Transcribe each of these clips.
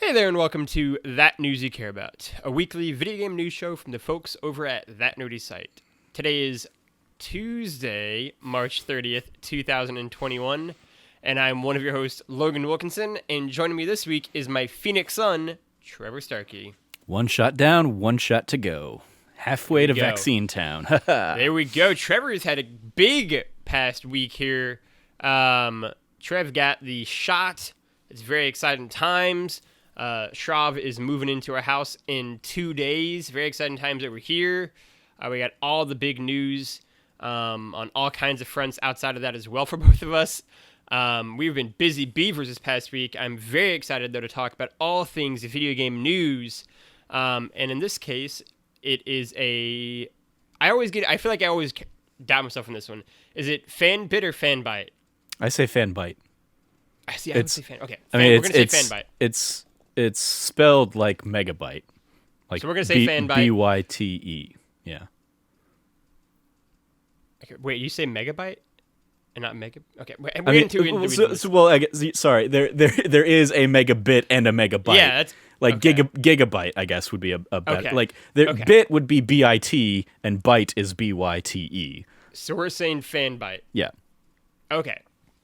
Hey there, and welcome to That News You Care About, a weekly video game news show from the folks over at That Nerdy Site. Today is Tuesday, March 30th, 2021, and I'm one of your hosts, Logan Wilkinson, and joining me this week is my Phoenix son, Trevor Starkey. One shot down, one shot to go. Halfway to Vaccine Town. There we go. Trevor's had a big past week here. Trev got the shot. It's very exciting times. Shrav is moving into our house in 2 days. Very exciting times over here. We got all the big news on all kinds of fronts outside of that as well for both of us. We've been busy beavers this past week. I'm very excited, though, to talk about all things video game news. And in this case, it is I feel like I always doubt myself in this one. Is it Fanbyte or Fanbyte? I say Fanbyte. I would say Fan. Okay. We're going to say Fanbyte. It's spelled like megabyte. Like so we're going to say Fanbyte. Byte. Yeah. Okay, wait, you say megabyte and not mega? Okay, we're into well, I guess, sorry. There is a megabit and a megabyte. Yeah, that's like okay. Gigabyte. I guess would be a better. Okay. Like bit would be BIT and byte is BYTE. So we're saying Fanbyte. Yeah. Okay.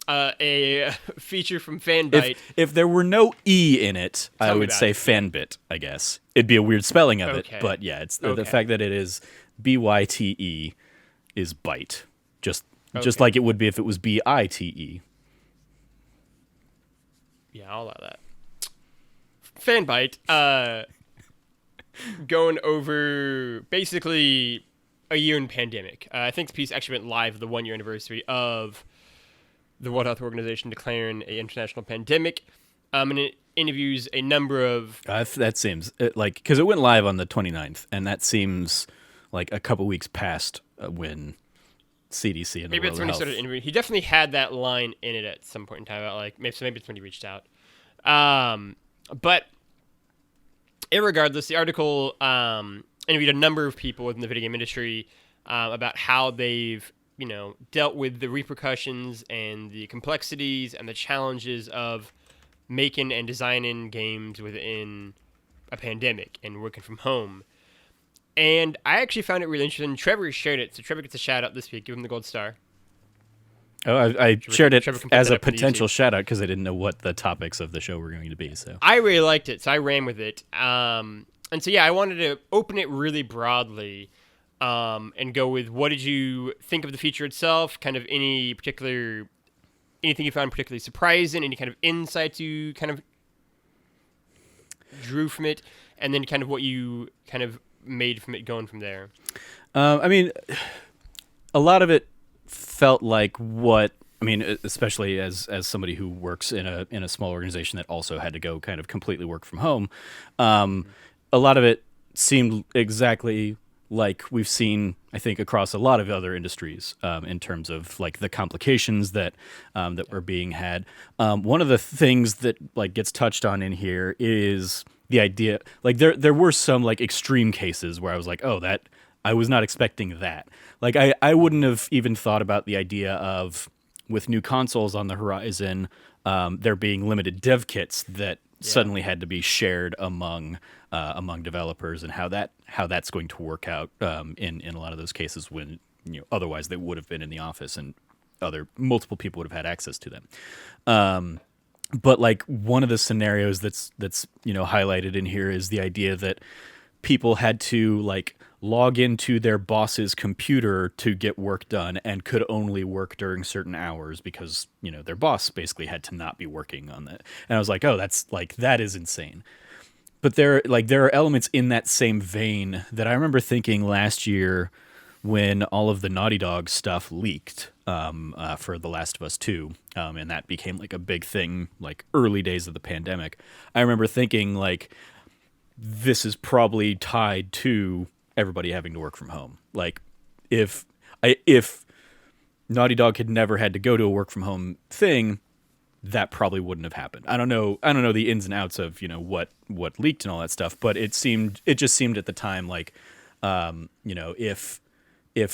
A feature from Fanbyte. If there were no E in it, I would say Fanbit, I guess. It'd be a weird spelling of it, but yeah, it's the fact that it is BYTE is byte. Just like it would be if it was BITE. Yeah, I'll allow that. Fanbyte, going over basically a year in pandemic. I think the piece actually went live the 1 year anniversary of the World Health Organization declaring an international pandemic, and it interviews a number of... that seems, because it went live on the 29th, and that seems like a couple weeks past when CDC and maybe the that's World when he Health... started interviewing. He definitely had that line in it at some point in time, maybe it's when he reached out. But irregardless, the article interviewed a number of people within the video game industry about how they've dealt with the repercussions and the complexities and the challenges of making and designing games within a pandemic and working from home. And I actually found it really interesting. Trevor shared it, so Trevor gets a shout out this week. Give him the gold star. Oh, I shared it as a potential YouTube. shout out because I didn't know what the topics of the show were going to be. So I really liked it, so I ran with it. And so yeah, I wanted to open it really broadly. And go with what did you think of the feature itself? Kind of anything you found particularly surprising? Any kind of insights you kind of drew from it, and then kind of what you kind of made from it going from there. I mean, a lot of it felt like especially as somebody who works in a small organization that also had to go kind of completely work from home. A lot of it seemed exactly like we've seen, I think, across a lot of other industries in terms of like the complications that were being had. One of the things that like gets touched on in here is the idea, like there were some like extreme cases where I was like, oh, that I was not expecting that. Like I wouldn't have even thought about the idea of with new consoles on the horizon, there being limited dev kits that suddenly had to be shared among developers, and how that's going to work out in a lot of those cases when otherwise they would have been in the office and multiple people would have had access to them. But like one of the scenarios that's highlighted in here is the idea that people had to like log into their boss's computer to get work done and could only work during certain hours because their boss basically had to not be working on that. And I was like, oh, that is insane. But there are elements in that same vein that I remember thinking last year when all of the Naughty Dog stuff leaked for The Last of Us 2, and that became like a big thing, like early days of the pandemic. I remember thinking like, this is probably tied to everybody having to work from home. Like if Naughty Dog had never had to go to a work from home thing, that probably wouldn't have happened. I don't know the ins and outs of what leaked and all that stuff, but it just seemed at the time like if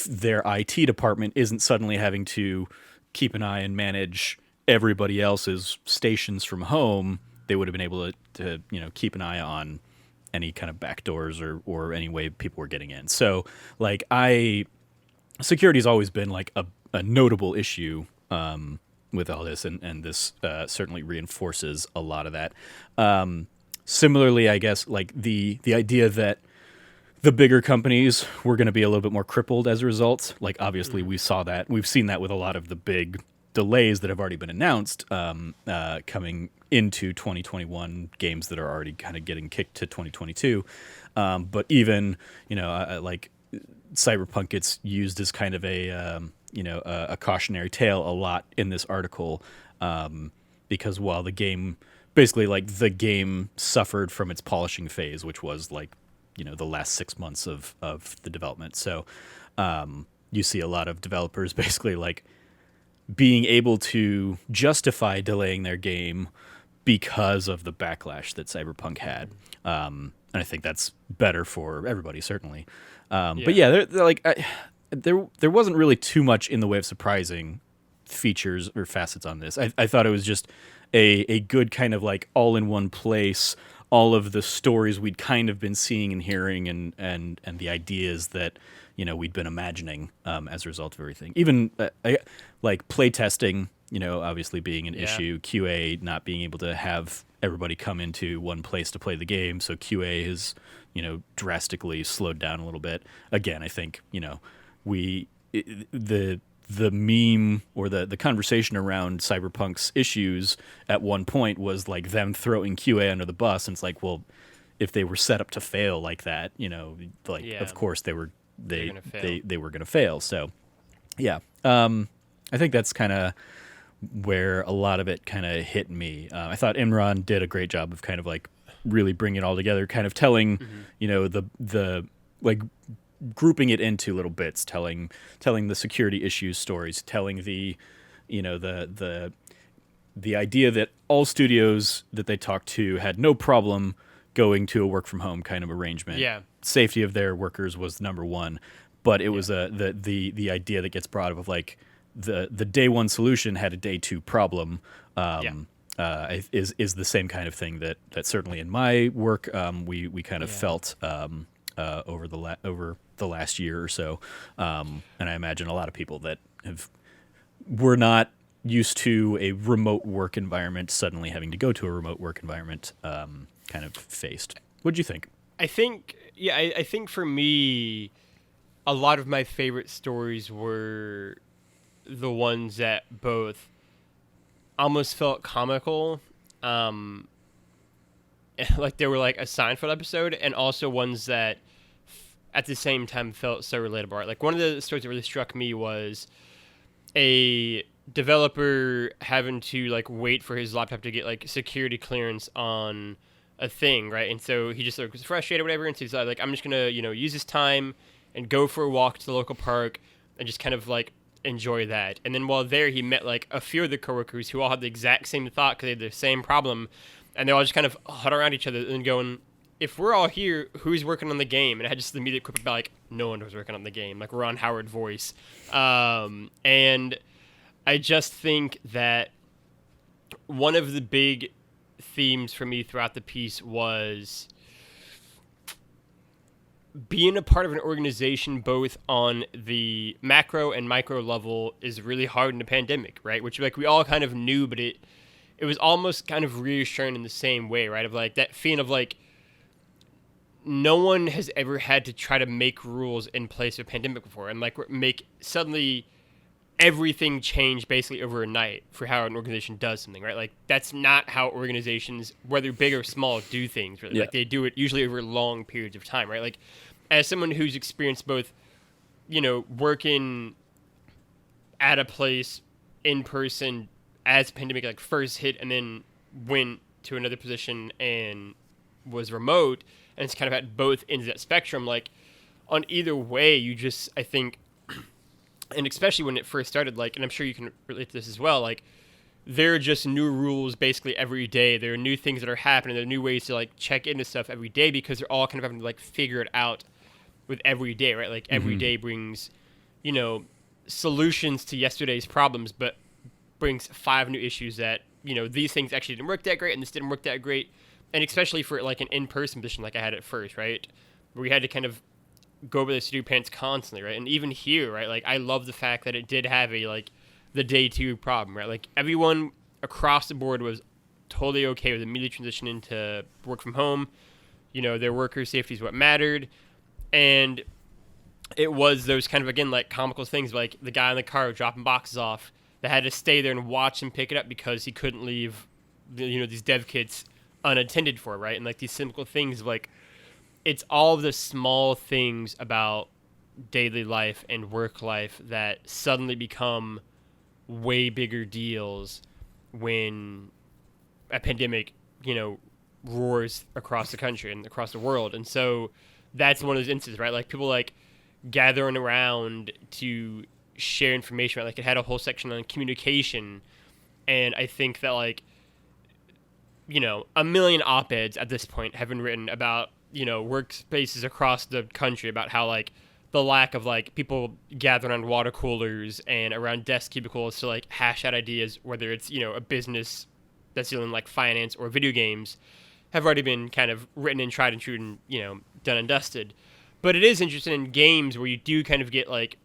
their IT department isn't suddenly having to keep an eye and manage everybody else's stations from home, they would have been able to keep an eye on any kind of backdoors or any way people were getting in. So like security's always been like a notable issue with all this, and this certainly reinforces a lot of that. Similarly, I guess like the idea that the bigger companies were going to be a little bit more crippled as a result. Like obviously we've seen that with a lot of the big delays that have already been announced coming into 2021, games that are already kind of getting kicked to 2022. But even like Cyberpunk gets used as kind of a cautionary tale a lot in this article, because while the game suffered from its polishing phase, which was like the last 6 months of the development. So you see a lot of developers basically like being able to justify delaying their game because of the backlash that Cyberpunk had. And I think that's better for everybody, certainly. But yeah, they're like, there wasn't really too much in the way of surprising features or facets on this. I thought it was just a good kind of like all in one place, all of the stories we'd kind of been seeing and hearing, and the ideas that we'd been imagining as a result of everything. Even like playtesting, obviously being an issue, QA not being able to have everybody come into one place to play the game, so QA has drastically slowed down a little bit. Again, I think the meme or the conversation around Cyberpunk's issues at one point was like them throwing QA under the bus, and it's like, well, if they were set up to fail like that, of course they were going to fail. So yeah, I think that's kind of where a lot of it kind of hit me. I thought Imran did a great job of kind of like really bringing it all together, kind of telling the like grouping it into little bits, telling the security issues stories, telling the idea that all studios that they talked to had no problem going to a work from home kind of arrangement. Yeah. Safety of their workers was number one, but it was the idea that gets brought up of like the day one solution had a day two problem. Is the same kind of thing that certainly in my work we kind of felt over the last year or so, and I imagine a lot of people that were not used to a remote work environment suddenly having to go to a remote work environment kind of faced. What'd you think? I think for me, a lot of my favorite stories were the ones that both almost felt comical, like they were like a Seinfeld episode, and also ones that at the same time felt so relatable. Right? Like one of the stories that really struck me was a developer having to like wait for his laptop to get like security clearance on a thing, right? And so he just like was frustrated or whatever, and so he's like, I'm just gonna use this time and go for a walk to the local park and just kind of like enjoy that. And then while there, he met like a few of the coworkers who all had the exact same thought because they had the same problem, and they all just kind of huddle around each other and going, if we're all here, who's working on the game? And I had just the immediate quip about like, no one was working on the game, like Ron Howard voice. And I just think that one of the big themes for me throughout the piece was being a part of an organization both on the macro and micro level is really hard in a pandemic, right? Which like we all kind of knew, but it was almost kind of reassuring in the same way, right? Of like that feeling of like no one has ever had to try to make rules in place of a pandemic before and like make suddenly everything change basically overnight for how an organization does something, right? Like that's not how organizations, whether big or small, do things, really. Yeah. Like they do it usually over long periods of time, right? Like as someone who's experienced both, working at a place in person as the pandemic like first hit and then went to another position and was remote, and it's kind of at both ends of that spectrum, like on either way, you just, I think, and especially when it first started, like, and I'm sure you can relate to this as well, like, there are just new rules basically every day. There are new things that are happening. There are new ways to, like, check into stuff every day because they're all kind of having to, like, figure it out with every day, right? Like, every day brings, solutions to yesterday's problems, but brings 5 new issues that these things actually didn't work that great and this didn't work that great. And especially for like an in-person position like I had at first, right? Where we had to kind of go over the studio pants constantly, right? And even here, right? Like I love the fact that it did have the day two problem, right? Like everyone across the board was totally okay with immediately transitioning to work from home. Their worker safety is what mattered. And it was those kind of, again, like comical things, like the guy in the car dropping boxes off that had to stay there and watch him pick it up because he couldn't leave, these dev kits unattended for, right? And like these simple things, like it's all of the small things about daily life and work life that suddenly become way bigger deals when a pandemic, roars across the country and across the world. And so that's one of those instances, right? Like people like gathering around to share information, right? Like it had a whole section on communication. And I think that like, a million op-eds at this point have been written about, workspaces across the country about how like the lack of like people gathering around water coolers and around desk cubicles to like hash out ideas, whether it's, a business that's dealing like finance or video games, have already been kind of written and tried and true and, done and dusted. But it is interesting in games where you do kind of get like,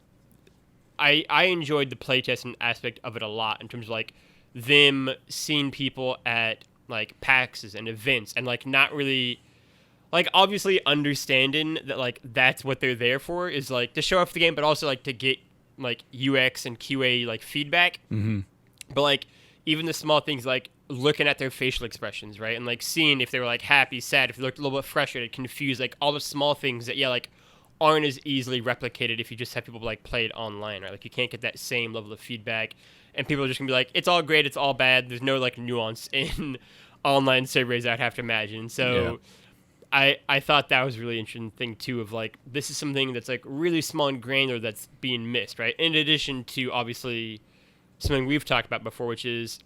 I enjoyed the playtesting aspect of it a lot in terms of like them seeing people at like PAXs and events and like not really, like obviously understanding that like that's what they're there for is like to show off the game, but also like to get like UX and QA like feedback. Mm-hmm. But like even the small things like looking at their facial expressions, right? And like seeing if they were like happy, sad, if they looked a little bit frustrated, confused, like all the small things that, like aren't as easily replicated if you just have people like play it online, right? Like you can't get that same level of feedback and people are just gonna be like, it's all great, it's all bad. There's no like nuance in online surveys, I'd have to imagine. So I thought that was a really interesting thing too of like, this is something that's like really small and granular that's being missed, right? In addition to obviously something we've talked about before, which is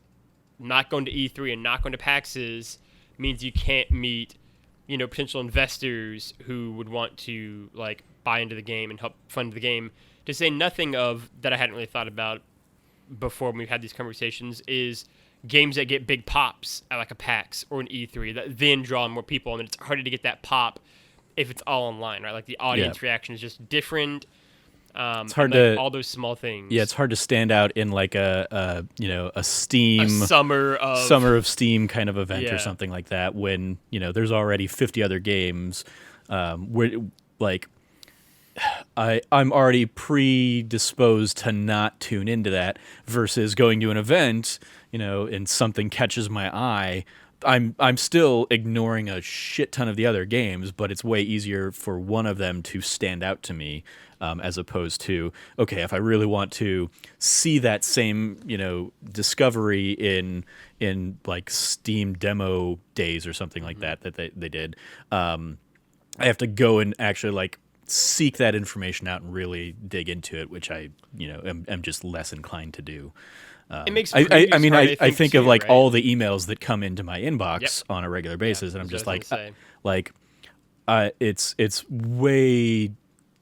not going to E3 and not going to PAXs means you can't meet, potential investors who would want to like buy into the game and help fund the game. To say nothing of that I hadn't really thought about before when we've had these conversations is games that get big pops at like a PAX or an E3 that then draw in more people, and it's harder to get that pop if it's all online, right? Like the audience reaction is just different. It's hard like to all those small things. Yeah, it's hard to stand out in like a Steam summer of Steam kind of event or Yeah. something like that when there's already 50 other games. Where like I'm already predisposed to not tune into that versus going to an event, and something catches my eye. I'm still ignoring a shit ton of the other games, but it's way easier for one of them to stand out to me, as opposed to, okay, if I really want to see that same, discovery in like Steam demo days or something like that they did, I have to go and actually like seek that information out and really dig into it, which I, am just less inclined to do. It makes I think too, of like right? all the emails that come into my inbox on a regular basis, and I'm just like, it's way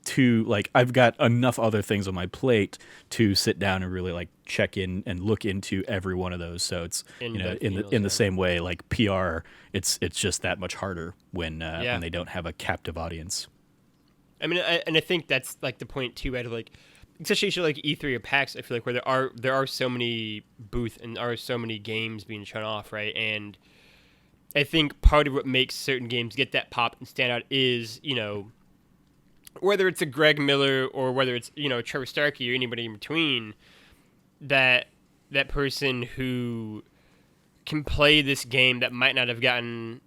too like I've got enough other things on my plate to sit down and really like check in and look into every one of those. So it's in the same way like PR, it's just that much harder when they don't have a captive audience. I mean, I think that's like the point too, right? Of like, especially like E3 or PAX, I feel like where there are so many booths and there are so many games being shown off, right? And I think part of what makes certain games get that pop and stand out is, whether it's a Greg Miller or whether it's, Trevor Starkey or anybody in between, that person who can play this game that might not have gotten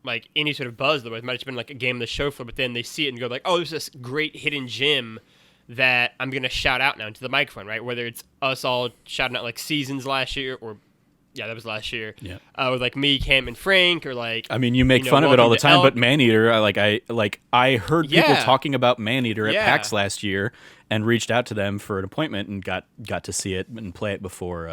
like any sort of buzz, otherwise it might have just been like a game on the show floor, but then they see it and go like, oh, there's this great hidden gem that I'm going to shout out now into the microphone, right? Whether it's us all shouting out like Seasons last year or, yeah, that was last year. Yeah. With like me, Cam, and Frank, or like... I mean, you make fun of it all the time, but Maneater, I heard people Yeah. talking about Maneater at Yeah. PAX last year and reached out to them for an appointment and got to see it and play it before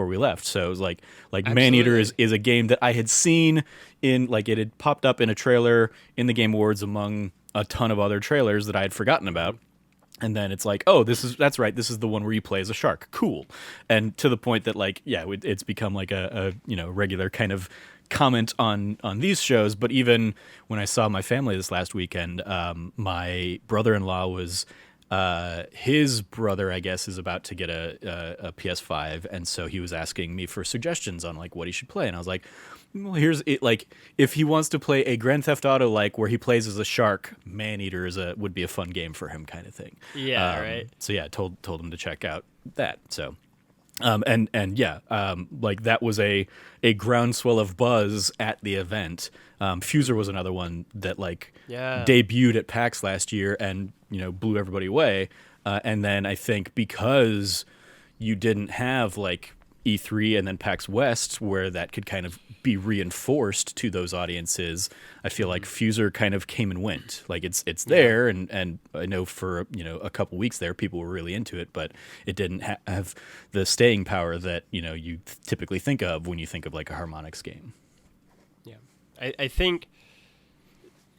we left. So it was like Maneater is a game that I had seen in, like, it had popped up in a trailer in the Game Awards among a ton of other trailers that I had forgotten about. And then it's like, oh, that's right. This is the one where you play as a shark. Cool. And to the point that like, yeah, it's become like a regular kind of comment on these shows. But even when I saw my family this last weekend, my brother-in-law was, his brother, I guess, is about to get a PS5. And so he was asking me for suggestions on like what he should play. And I was like, well, here's it. Like, if he wants to play a Grand Theft Auto like where he plays as a shark, Maneater would be a fun game for him, kind of thing. Yeah, right. So yeah, told him to check out that. So, like that was a groundswell of buzz at the event. Fuser was another one that like debuted at PAX last year and blew everybody away. And then I think because you didn't have like E3 and then PAX West where that could kind of be reinforced to those audiences, I feel like Fuser kind of came and went. Like it's there, and I know for a couple weeks there people were really into it, but it didn't have the staying power that you typically think of when you think of like a Harmonix game. Yeah, I think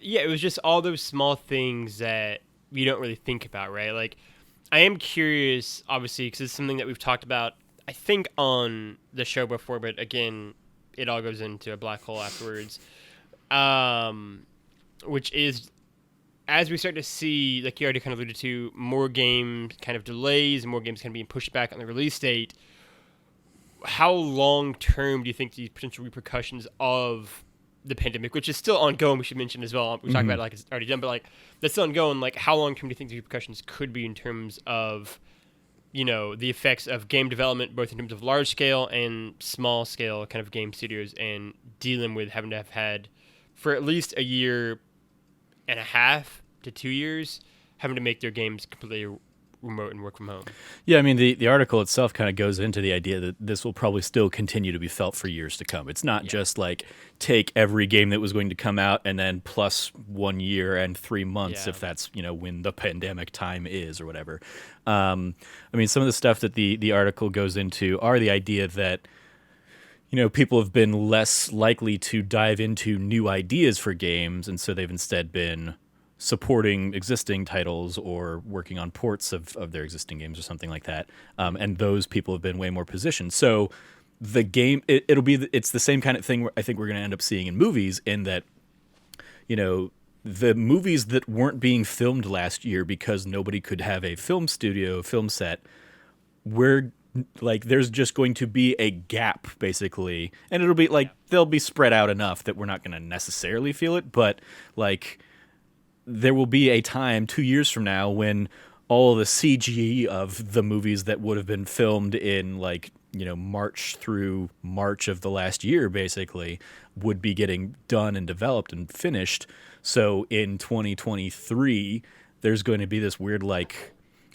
it was just all those small things that you don't really think about, right? Like I am curious, obviously, because it's something that we've talked about I think on the show before, but again, it all goes into a black hole afterwards. Which is, as we start to see, like you already kind of alluded to, more games kind of delays, more games kind of being pushed back on the release date. How long term do you think the potential repercussions of the pandemic, which is still ongoing, we should mention as well. We talked about it like it's already done, but like that's still ongoing. Like how long term do you think the repercussions could be in terms of the effects of game development, both in terms of large scale and small scale kind of game studios, and dealing with having to have had for at least a year and a half to 2 years having to make their games completely remote and work from home. Yeah, I mean, the article itself kind of goes into the idea that this will probably still continue to be felt for years to come. It's not just like take every game that was going to come out and then plus 1 year and 3 months if that's, when the pandemic time is or whatever. I mean, some of the stuff that the article goes into are the idea that, people have been less likely to dive into new ideas for games, and so they've instead been supporting existing titles or working on ports of their existing games or something like that. And those people have been way more positioned. So the game, it's the same kind of thing I think we're going to end up seeing in movies, in that, the movies that weren't being filmed last year because nobody could have a film set, there's just going to be a gap basically. And it'll be like, they'll be spread out enough that we're not going to necessarily feel it, but like, there will be a time 2 years from now when all the CG of the movies that would have been filmed in March through March of the last year basically would be getting done and developed and finished. So in 2023, there's going to be this weird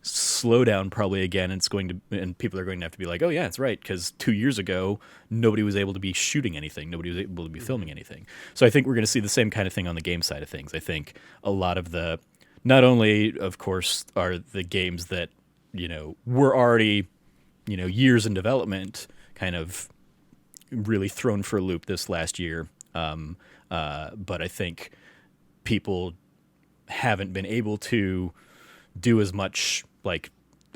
slowdown probably again. And people are going to have to be like, oh yeah, that's right, because 2 years ago nobody was able to be shooting anything, nobody was able to be filming anything. So I think we're going to see the same kind of thing on the game side of things. I think a lot of the, not only of course are the games that were already years in development kind of really thrown for a loop this last year, but I think people haven't been able to do as much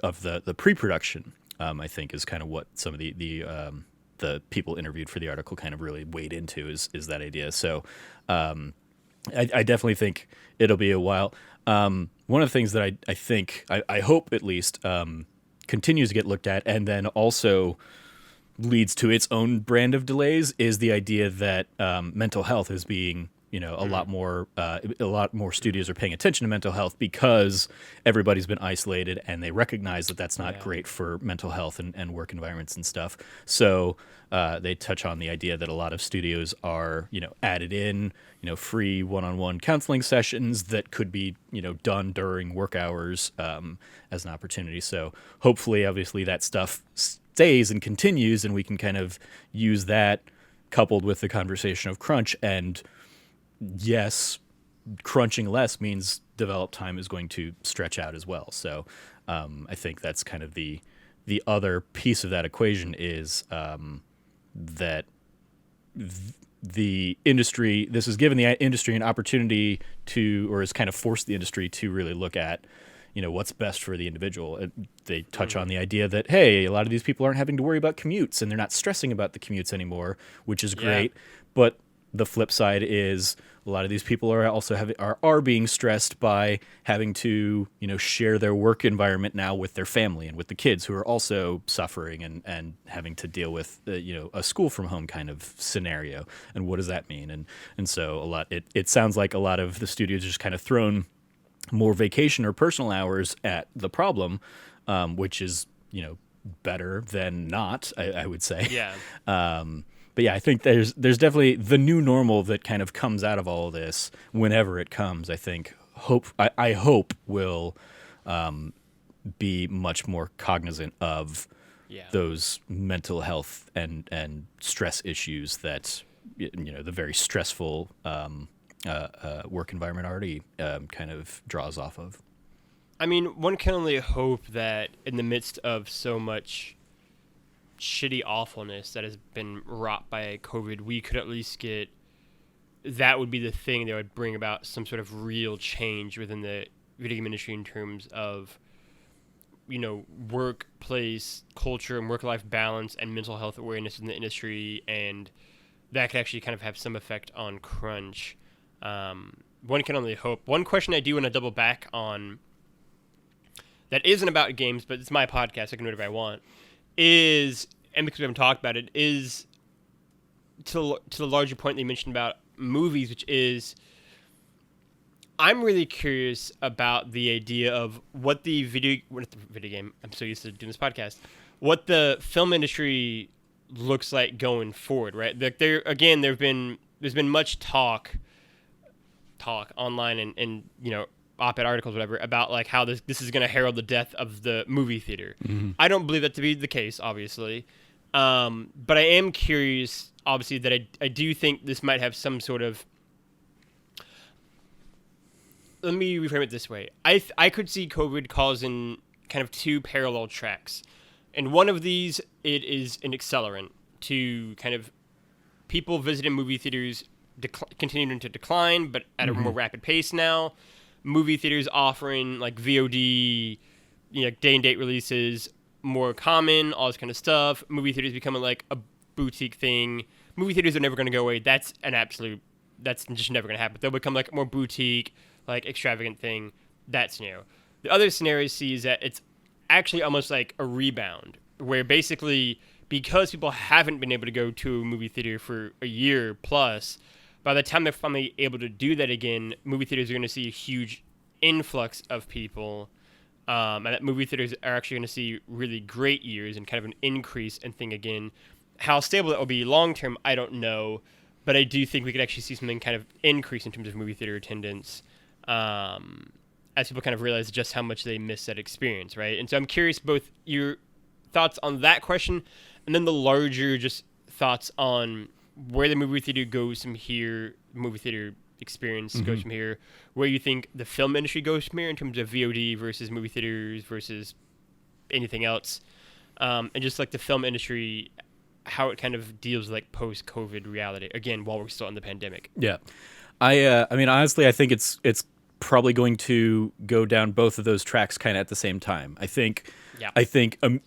of the pre-production, I think is kind of what some of the people interviewed for the article kind of really weighed into is that idea. So I definitely think it'll be a while. One of the things that I think, I hope at least, continues to get looked at and then also leads to its own brand of delays is the idea that mental health is being a lot more studios are paying attention to mental health because everybody's been isolated and they recognize that that's not great for mental health and work environments and stuff. So they touch on the idea that a lot of studios are, added in, free one-on-one counseling sessions that could be, done during work hours as an opportunity. So hopefully, obviously, that stuff stays and continues, and we can kind of use that coupled with the conversation of crunch. And yes, crunching less means develop time is going to stretch out as well. So I think that's kind of the other piece of that equation is that the industry, this has given the industry an opportunity to, or has kind of forced the industry to really look at, what's best for the individual. They touch on the idea that, hey, a lot of these people aren't having to worry about commutes and they're not stressing about the commutes anymore, which is great. But the flip side is a lot of these people are also are being stressed by having to, share their work environment now with their family and with the kids who are also suffering and having to deal with, a school from home kind of scenario. And what does that mean? And so it sounds like a lot of the studios just kind of thrown more vacation or personal hours at the problem, which is, better than not, I would say. Yeah. But yeah, I think there's definitely the new normal that kind of comes out of all of this whenever it comes. I think I hope will be much more cognizant of those mental health and stress issues that the very stressful work environment already kind of draws off of. I mean, one can only hope that in the midst of so much shitty awfulness that has been wrought by COVID, we could at least get, that would be the thing that would bring about some sort of real change within the video game industry in terms of, workplace culture and work-life balance and mental health awareness in the industry, and that could actually kind of have some effect on crunch. One can only hope. One question I do want to double back on that isn't about games, but it's my podcast, I can do whatever I want, is, and because we haven't talked about it, is to the larger point that you mentioned about movies, which is, I'm really curious about the idea of what the video game, I'm so used to doing this podcast, what the film industry looks like going forward, right? There's been much talk online and op-ed articles, whatever, about like how this is going to herald the death of the movie theater. Mm-hmm. I don't believe that to be the case, obviously. But I am curious, obviously, that I do think this might have some sort of, let me reframe it this way. I could see COVID causing kind of two parallel tracks. And one of these, it is an accelerant to kind of people visiting movie theaters continuing to decline, but at a more rapid pace now. Movie theaters offering like VOD, day and date releases more common, all this kind of stuff. Movie theaters becoming like a boutique thing. Movie theaters are never going to go away. That's just never going to happen. They'll become like a more boutique, like extravagant thing. That scenario. The other scenario sees that it's actually almost like a rebound, where basically because people haven't been able to go to a movie theater for a year plus, by the time they're finally able to do that again, movie theaters are going to see a huge influx of people, and that movie theaters are actually going to see really great years and kind of an increase in thing again. How stable that will be long term, I don't know, but I do think we could actually see something kind of increase in terms of movie theater attendance, as people kind of realize just how much they miss that experience, right? And so I'm curious both your thoughts on that question, and then the larger just thoughts on where the movie theater goes from here, movie theater experience goes from here, where you think the film industry goes from here in terms of VOD versus movie theaters versus anything else, and just like the film industry, how it kind of deals with like post-COVID reality, again, while we're still in the pandemic. Yeah. I mean, honestly, I think it's probably going to go down both of those tracks kind of at the same time. I think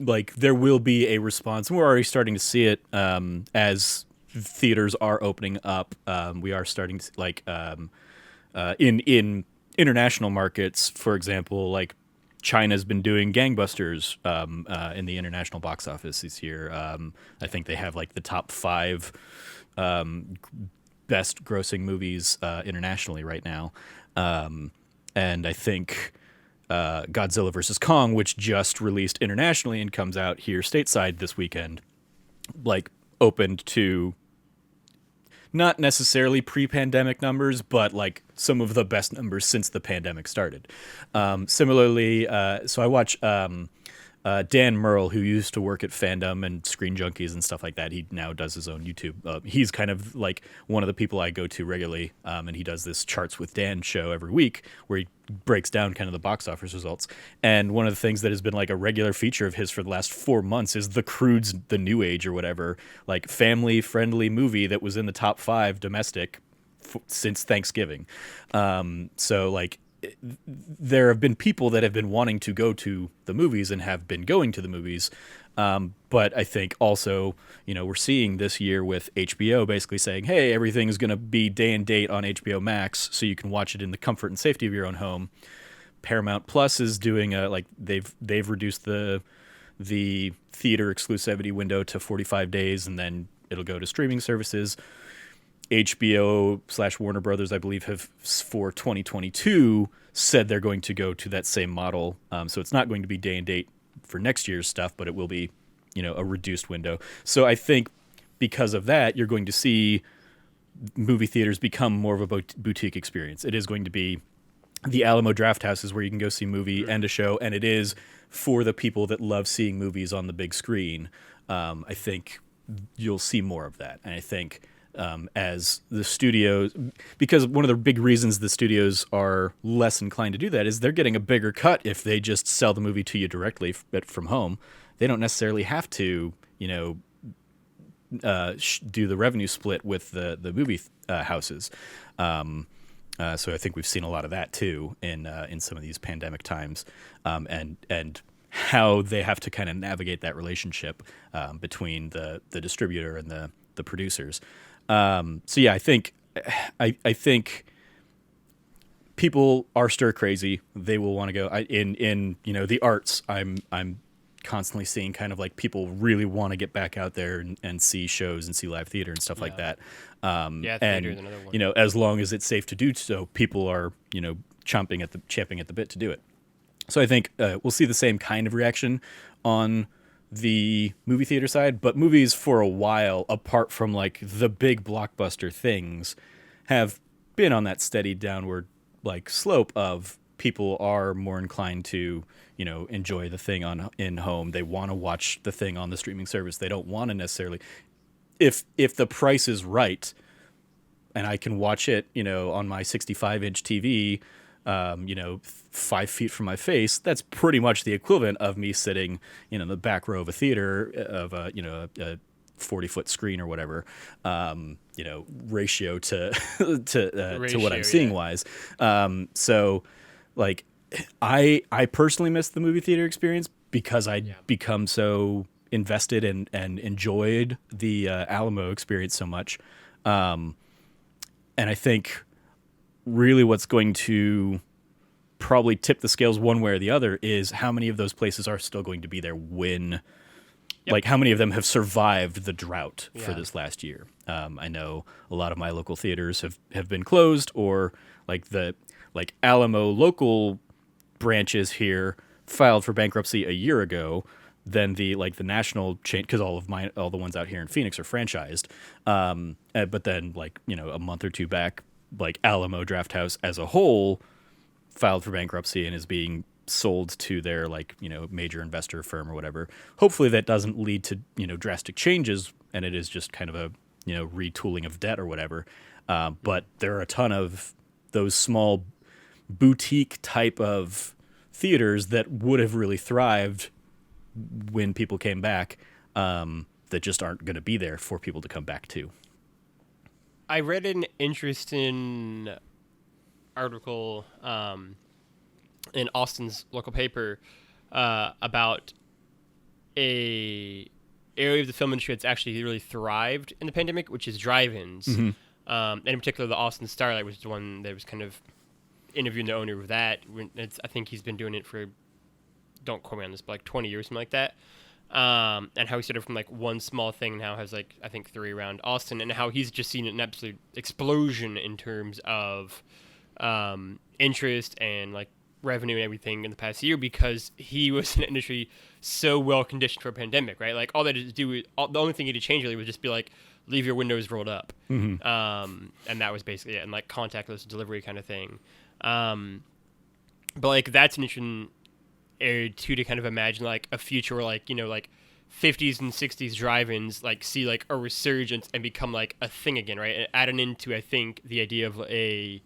like there will be a response, and we're already starting to see it as theaters are opening up. We are starting to like in international markets, for example, like China's been doing gangbusters in the international box office this year. I think they have like the top 5 best grossing movies internationally right now. And I think Godzilla vs. Kong, which just released internationally and comes out here stateside this weekend, like opened to not necessarily pre-pandemic numbers, but like some of the best numbers since the pandemic started. Similarly, so I watch Dan Merle, who used to work at Fandom and Screen Junkies and stuff like that. He now does his own YouTube. He's kind of like one of the people I go to regularly, and he does this Charts with Dan show every week where he breaks down kind of the box office results. And one of the things that has been like a regular feature of his for the last 4 months is The Croods, The New Age or whatever, like family-friendly movie that was in the top 5 domestic since Thanksgiving. So like there have been people that have been wanting to go to the movies and have been going to the movies. But I think also, we're seeing this year with HBO basically saying, hey, everything's going to be day and date on HBO Max so you can watch it in the comfort and safety of your own home. Paramount Plus is doing they've reduced the theater exclusivity window to 45 days, and then it'll go to streaming services. HBO / Warner Brothers, I believe, have for 2022 said they're going to go to that same model. So it's not going to be day and date for next year's stuff, but it will be, a reduced window. So I think because of that, you're going to see movie theaters become more of a boutique experience. It is going to be the Alamo Drafthouse is where you can go see a movie and a show, and it is for the people that love seeing movies on the big screen. I think you'll see more of that, and I think as the studios, because one of the big reasons the studios are less inclined to do that is they're getting a bigger cut if they just sell the movie to you directly from home. They don't necessarily have to, do the revenue split with the movie houses. So I think we've seen a lot of that too in some of these pandemic times, and how they have to kind of navigate that relationship between the distributor and the producers. So yeah, I think people are stir crazy. They will want to go in the arts. I'm constantly seeing kind of like people really want to get back out there and see shows and see live theater and stuff like that. Theater is another one. As long as it's safe to do so, people are champing at the bit to do it. So I think we'll see the same kind of reaction on the movie theater side, but movies for a while, apart from like the big blockbuster things, have been on that steady downward like slope of people are more inclined to enjoy the thing in home. They want to watch the thing on the streaming service. They don't want to necessarily, if the price is right and I can watch it on my 65-inch TV 5 feet from my face, that's pretty much the equivalent of me sitting in the back row of a theater of a 40-foot screen or whatever, ratio to to what I'm seeing wise. So like I personally miss the movie theater experience because I'd become so invested and enjoyed the Alamo experience so much. And I think really what's going to probably tip the scales one way or the other is how many of those places are still going to be there when, like how many of them have survived the drought for this last year. I know a lot of my local theaters have been closed, or like the Alamo local branches here filed for bankruptcy a year ago. Then the national chain, because all the ones out here in Phoenix are franchised. But then a month or two back, like Alamo Drafthouse as a whole filed for bankruptcy and is being sold to their major investor firm or whatever. Hopefully that doesn't lead to drastic changes, and it is just kind of a retooling of debt or whatever. But there are a ton of those small boutique type of theaters that would have really thrived when people came back, that just aren't going to be there for people to come back to. I read an interesting article in Austin's local paper about a area of the film industry that's actually really thrived in the pandemic, which is drive-ins. Mm-hmm. And in particular, the Austin Starlight, which is the one that was kind of interviewing the owner of that. I think he's been doing it for, don't quote me on this, but 20 years, something like that. And how he started from one small thing, now has I think 3 around Austin, and how he's just seen an absolute explosion in terms of interest and revenue and everything in the past year, because he was in an industry so well conditioned for a pandemic, right? All that to do, the only thing he had to change really would just be leave your windows rolled up. Mm-hmm. And that was basically it, and contactless delivery kind of thing. But that's an interesting area too, to kind of imagine a future where 50s and 60s drive-ins see a resurgence and become a thing again, right? And adding into, I think, the idea of the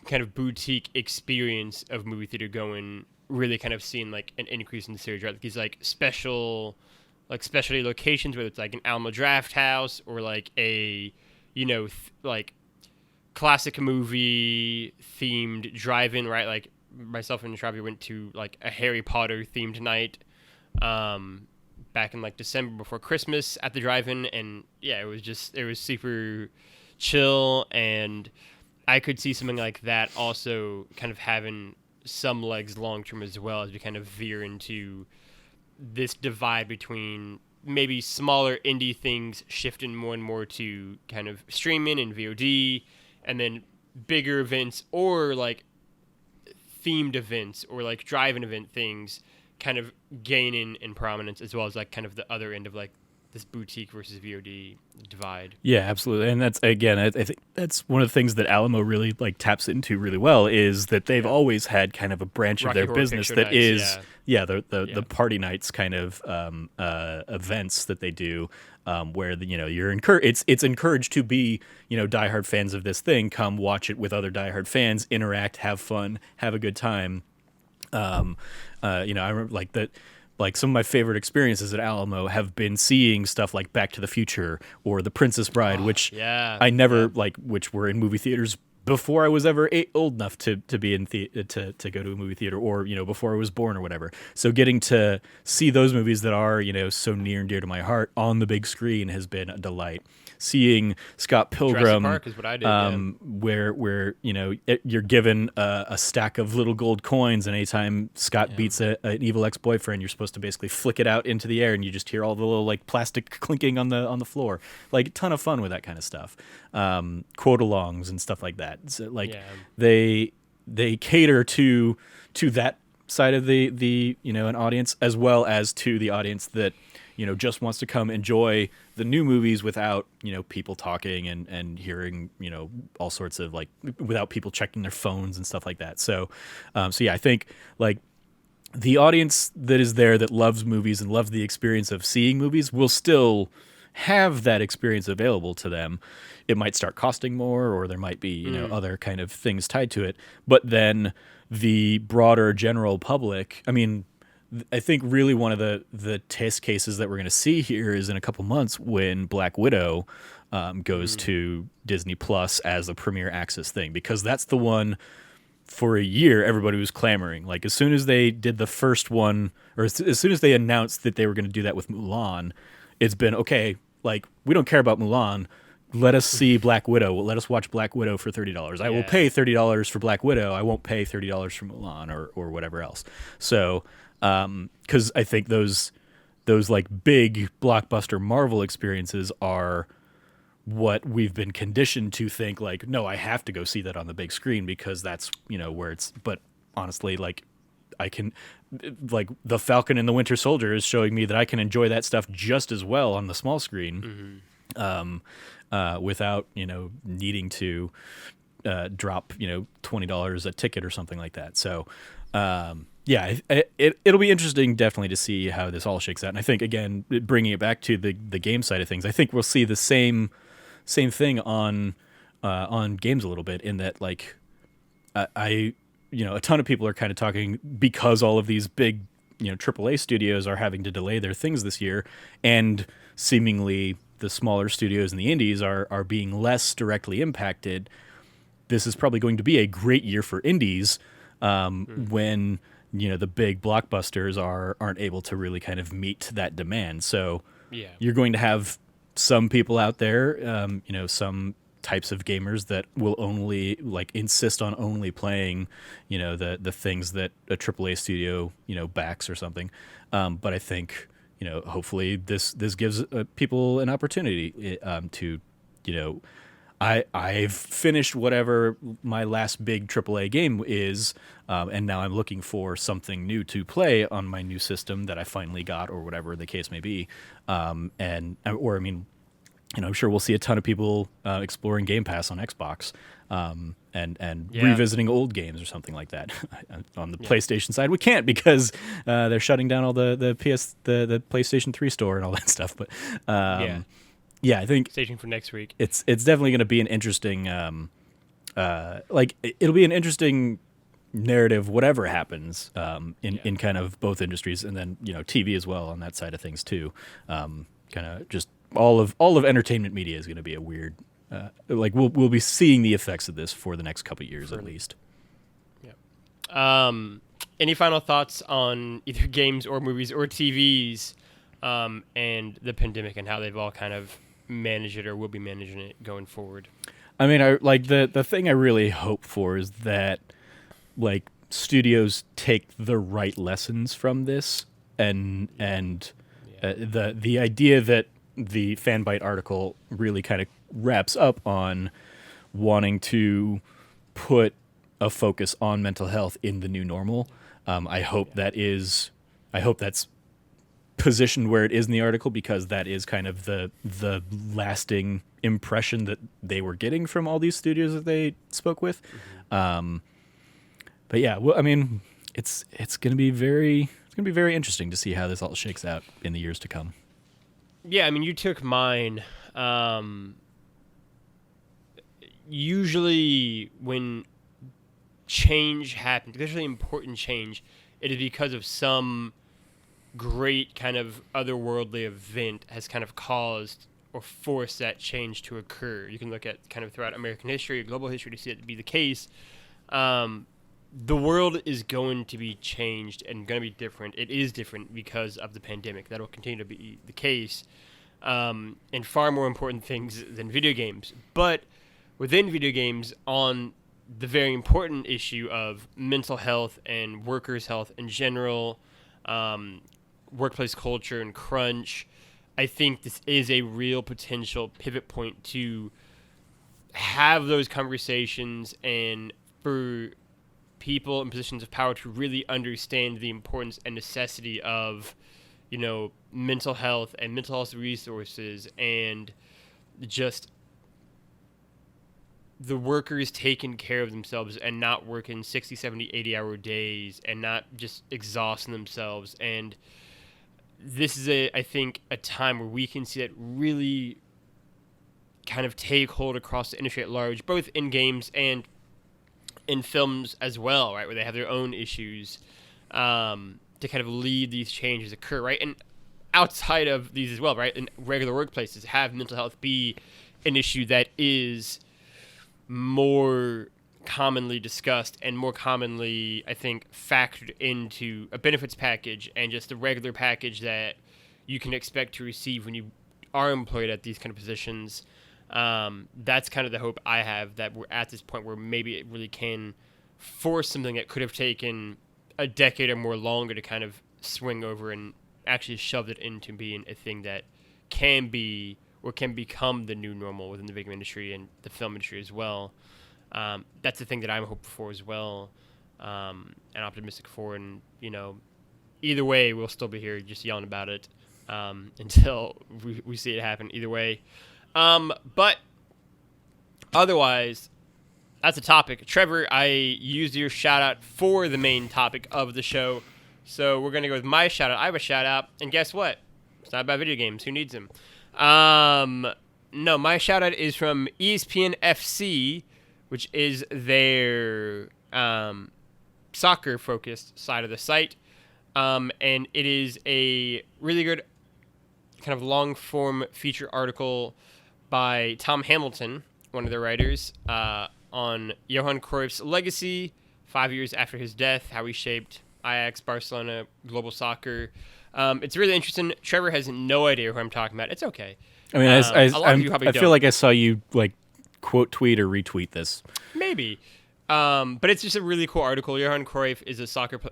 kind of boutique experience of movie theater going, really kind of seeing an increase in the series, right? These special specialty locations, whether it's an Alamo Drafthouse or a classic movie themed drive-in, right? Like myself and Travi went to like a Harry Potter themed night back in like December before Christmas at the drive-in, and yeah, it was super chill, and I could see something like that also kind of having some legs long term as well, as we kind of veer into this divide between maybe smaller indie things shifting more and more to kind of streaming and VOD, and then bigger events or like themed events or like drive-in event things kind of gaining in prominence, as well as like kind of the other end of like this boutique versus VOD divide. Yeah, absolutely. And that's, again, I think that's one of the things that Alamo really like taps into really well, is that they've always had kind of a branch Rocky of their Horror business Picture that Nights, is the party nights kind of events that they do, where you're encouraged. It's encouraged to be diehard fans of this thing. Come watch it with other diehard fans, interact, have fun, have a good time. I remember like that. Like some of my favorite experiences at Alamo have been seeing stuff like Back to the Future or The Princess Bride, which I never which were in movie theaters before I was ever old enough to be in to go to a movie theater, or before I was born or whatever. So getting to see those movies that are so near and dear to my heart on the big screen has been a delight. Seeing Scott Pilgrim, Jurassic Park is what I did, where you're given a stack of little gold coins, and anytime Scott beats an evil ex-boyfriend, you're supposed to basically flick it out into the air, and you just hear all the little like plastic clinking on the floor. Like a ton of fun with that kind of stuff. Quote-alongs and stuff like that. So, they cater to that side of the an audience, as well as to the audience that just wants to come enjoy the new movies without people talking and hearing all sorts of like, without people checking their phones and stuff like that. So yeah, I think like the audience that is there that loves movies and loves the experience of seeing movies will still have that experience available to them. It might start costing more, or there might be other kind of things tied to it, but then the broader general public, I mean, I think really one of the test cases that we're going to see here is in a couple months when Black Widow goes to Disney Plus as a premiere access thing, because that's the one for a year everybody was clamoring. Like as soon as they did the first one, or as soon as they announced that they were going to do that with Mulan, it's been okay. Like we don't care about Mulan. Let us see Black Widow. Let us watch Black Widow for $30. I will pay $30 for Black Widow. I won't pay $30 for Mulan or whatever else. So. Because I think those like big blockbuster Marvel experiences are what we've been conditioned to think like, no, I have to go see that on the big screen because that's where it's. But honestly, like I can, like the Falcon and the Winter Soldier is showing me that I can enjoy that stuff just as well on the small screen, without needing to drop $20 a ticket or something like that. So. Yeah, it'll be interesting definitely to see how this all shakes out. And I think, again, bringing it back to the game side of things, I think we'll see the same thing on games a little bit, in that like a ton of people are kind of talking, because all of these big AAA studios are having to delay their things this year, and seemingly the smaller studios and the indies are being less directly impacted. This is probably going to be a great year for indies when the big blockbusters aren't able to really kind of meet that demand. So you're going to have some people out there, some types of gamers that will only like insist on only playing, the things that a AAA studio, backs or something. But I think, hopefully this gives people an opportunity to, I've finished whatever my last big AAA game is, and now I'm looking for something new to play on my new system that I finally got, or whatever the case may be. I'm sure we'll see a ton of people exploring Game Pass on Xbox, and revisiting old games or something like that. On the PlayStation side, we can't, because they're shutting down all the PlayStation 3 store and all that stuff. But yeah, I think staging for next week. It's definitely going to be an interesting, it'll be an interesting narrative, whatever happens in kind of both industries, and then TV as well on that side of things too. Kind of just all of entertainment media is going to be a weird we'll be seeing the effects of this for the next couple of years at least. Yeah. Any final thoughts on either games or movies or TVs, and the pandemic and how they've all kind of managed it or will be managing it going forward? I mean, the thing I really hope for is that like studios take the right lessons from this, and the idea that the Fanbyte article really kind of wraps up on wanting to put a focus on mental health in the new normal. I hope that's positioned where it is in the article, because that is kind of the lasting impression that they were getting from all these studios that they spoke with. But yeah, well, I mean, it's going to be very interesting to see how this all shakes out in the years to come. Yeah, I mean, you took mine. Usually when change happens, especially important change, it is because of some great kind of otherworldly event has kind of caused or forced that change to occur. You can look at kind of throughout American history or global history to see it to be the case. The world is going to be changed and going to be different. It is different because of the pandemic. That will continue to be the case. And far more important things than video games. But within video games, on the very important issue of mental health and workers' health in general, workplace culture and crunch, I think this is a real potential pivot point to have those conversations and for people in positions of power to really understand the importance and necessity of, mental health and mental health resources, and just the workers taking care of themselves and not working 60, 70, 80-hour days and not just exhausting themselves. And this is, I think, a time where we can see that really kind of take hold across the industry at large, both in games and in films as well, right, where they have their own issues, to kind of lead these changes occur, right? And outside of these as well, right, in regular workplaces, have mental health be an issue that is more commonly discussed and more commonly, I think, factored into a benefits package and just a regular package that you can expect to receive when you are employed at these kind of positions. That's kind of the hope I have, that we're at this point where maybe it really can force something that could have taken a decade or more longer to kind of swing over and actually shove it into being a thing that can be or can become the new normal within the video industry and the film industry as well. That's the thing that I'm hopeful for as well, and optimistic for. And, either way, we'll still be here just yelling about it until we see it happen either way. But otherwise, that's a topic. Trevor, I used your shout out for the main topic of the show, so we're going to go with my shout out. I have a shout out, and guess what? It's not about video games. Who needs them? No, my shout out is from ESPN FC, which is their soccer focused side of the site. And it is a really good kind of long form feature article by Tom Hamilton, one of the writers, on Johan Cruyff's legacy 5 years after his death, how he shaped Ajax, Barcelona, global soccer. It's really interesting. Trevor has no idea who I'm talking about. It's okay. I mean, I feel like I saw you like quote tweet or retweet this. Maybe. But it's just a really cool article. Johan Cruyff is a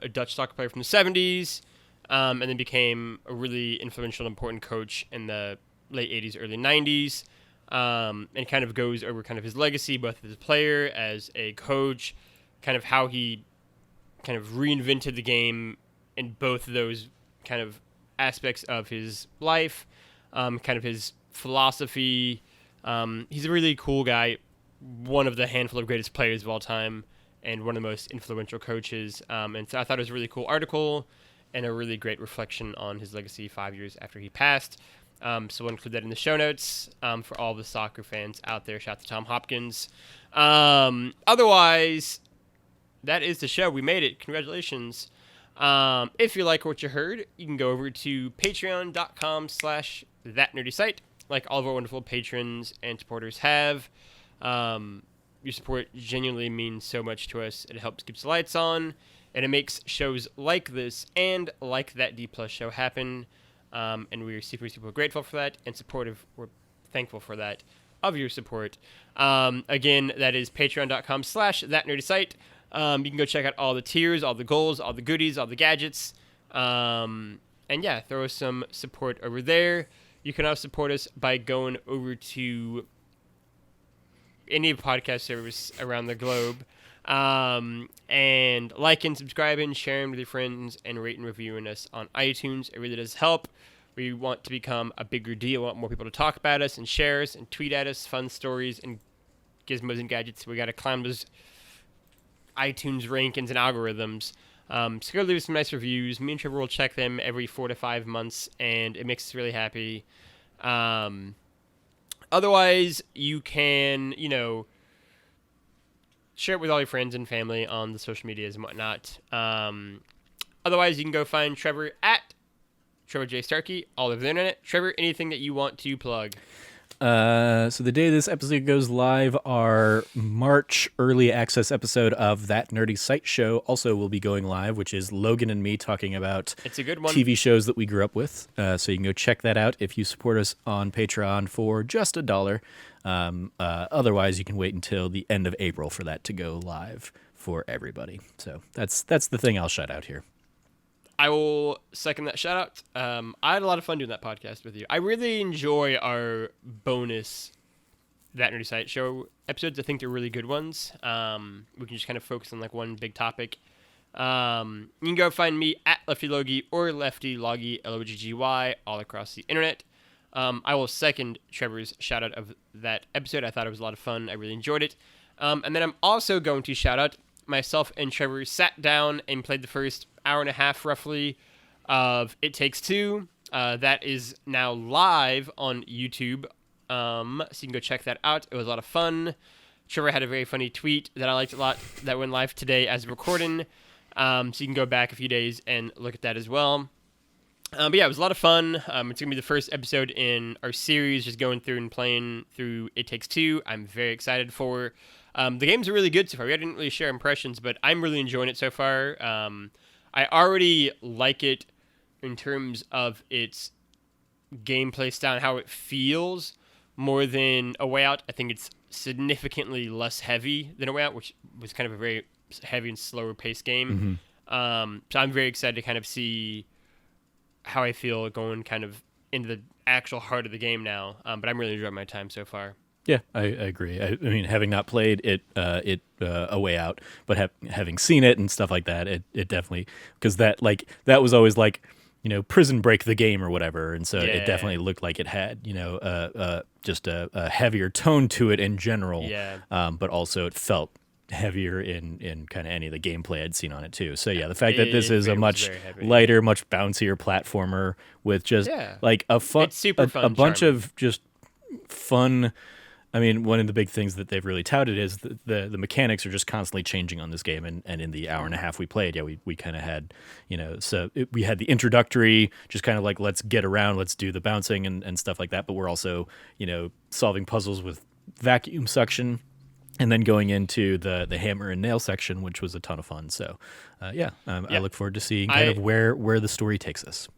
Dutch soccer player from the 70s, and then became a really influential and important coach in the late 80s, early 90s, and kind of goes over kind of his legacy, both as a player, as a coach, kind of how he kind of reinvented the game in both of those kind of aspects of his life, kind of his philosophy. He's a really cool guy, one of the handful of greatest players of all time, and one of the most influential coaches. And so I thought it was a really cool article and a really great reflection on his legacy 5 years after he passed. So we'll include that in the show notes for all the soccer fans out there. Shout out to Tom Hopkins. Otherwise, that is the show. We made it. Congratulations. If you like what you heard, you can go over to patreon.com/thatnerdysite like all of our wonderful patrons and supporters have. Your support genuinely means so much to us. It helps keep the lights on, and it makes shows like this and like that D Plus show happen. And we are super, super grateful for that and supportive. We're thankful for that, of your support. Again, that is patreon.com/thatnerdysite. You can go check out all the tiers, all the goals, all the goodies, all the gadgets. And yeah, throw us some support over there. You can also support us by going over to any podcast service around the globe, and liking, subscribing, sharing with your friends, and rating, reviewing us on iTunes. It really does help. We want to become a bigger deal. We want more people to talk about us and share us and tweet at us fun stories and gizmos and gadgets. We got to climb those iTunes rankings and algorithms. So go leave us some nice reviews. Me and Trevor will check them every 4 to 5 months, and it makes us really happy. Otherwise, you can, share it with all your friends and family on the social medias and whatnot. Otherwise, you can go find Trevor at Trevor J. Starkey all over the internet. Trevor, anything that you want to plug? So the day this episode goes live, our March early access episode of That Nerdy Site Show also will be going live, which is Logan and me talking about it's a good one. TV shows that we grew up with. So you can go check that out if you support us on Patreon for just $1. Otherwise, you can wait until the end of April for that to go live for everybody. So that's the thing I'll shout out here. I will second that shout out. I had a lot of fun doing that podcast with you. I really enjoy our bonus That Nerdy Site Show episodes. I think they're really good ones. We can just kind of focus on like one big topic. You can go find me at Lefty Logie or Lefty Logie, Loggy, all across the internet. I will second Trevor's shout out of that episode. I thought it was a lot of fun. I really enjoyed it. And then I'm also going to shout out myself and Trevor sat down and played the first hour and a half roughly of It Takes Two. That is now live on YouTube, so you can go check that out. It was a lot of fun. Trevor had a very funny tweet that I liked a lot that went live today as recording, so you can go back a few days and look at that as well. But yeah, it was a lot of fun. It's going to be the first episode in our series, just going through and playing through It Takes Two. I'm very excited for. The games are really good so far. We didn't really share impressions, but I'm really enjoying it so far. I already like it in terms of its gameplay style and how it feels more than A Way Out. I think it's significantly less heavy than A Way Out, which was kind of a very heavy and slower paced game. Mm-hmm. So I'm very excited to kind of see how I feel going kind of into the actual heart of the game now. But I'm really enjoying my time so far. Yeah, I agree. I mean, having not played it, A Way Out, but having seen it and stuff like that, it definitely, because that was always like, Prison Break the game or whatever, and so it definitely looked like it had, just a heavier tone to it in general. Yeah. But also it felt heavier in kind of any of the gameplay I'd seen on it too. So yeah, the fact that this is a much lighter, much bouncier platformer with just like a fun, it's super fun, a bunch of just fun. I mean, one of the big things that they've really touted is the mechanics are just constantly changing on this game. And in the hour and a half we played, we kind of had, we had the introductory, just kind of like, let's get around, let's do the bouncing and stuff like that. But we're also, solving puzzles with vacuum suction and then going into the hammer and nail section, which was a ton of fun. So, I look forward to seeing kind of where the story takes us.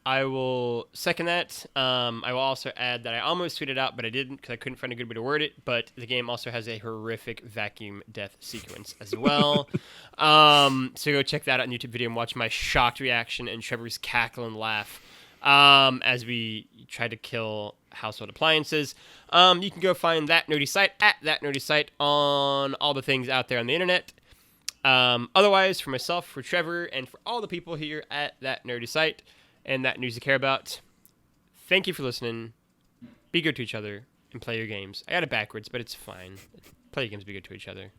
I will second that. I will also add that I almost tweeted out, but I didn't because I couldn't find a good way to word it. But the game also has a horrific vacuum death sequence as well. So go check that out on YouTube video and watch my shocked reaction and Trevor's cackle and laugh as we try to kill household appliances. You can go find That Nerdy Site at That Nerdy Site on all the things out there on the internet. Otherwise, for myself, for Trevor, and for all the people here at That Nerdy Site, and that news you care about, thank you for listening. Be good to each other and play your games. I got it backwards, but it's fine. Play your games, be good to each other.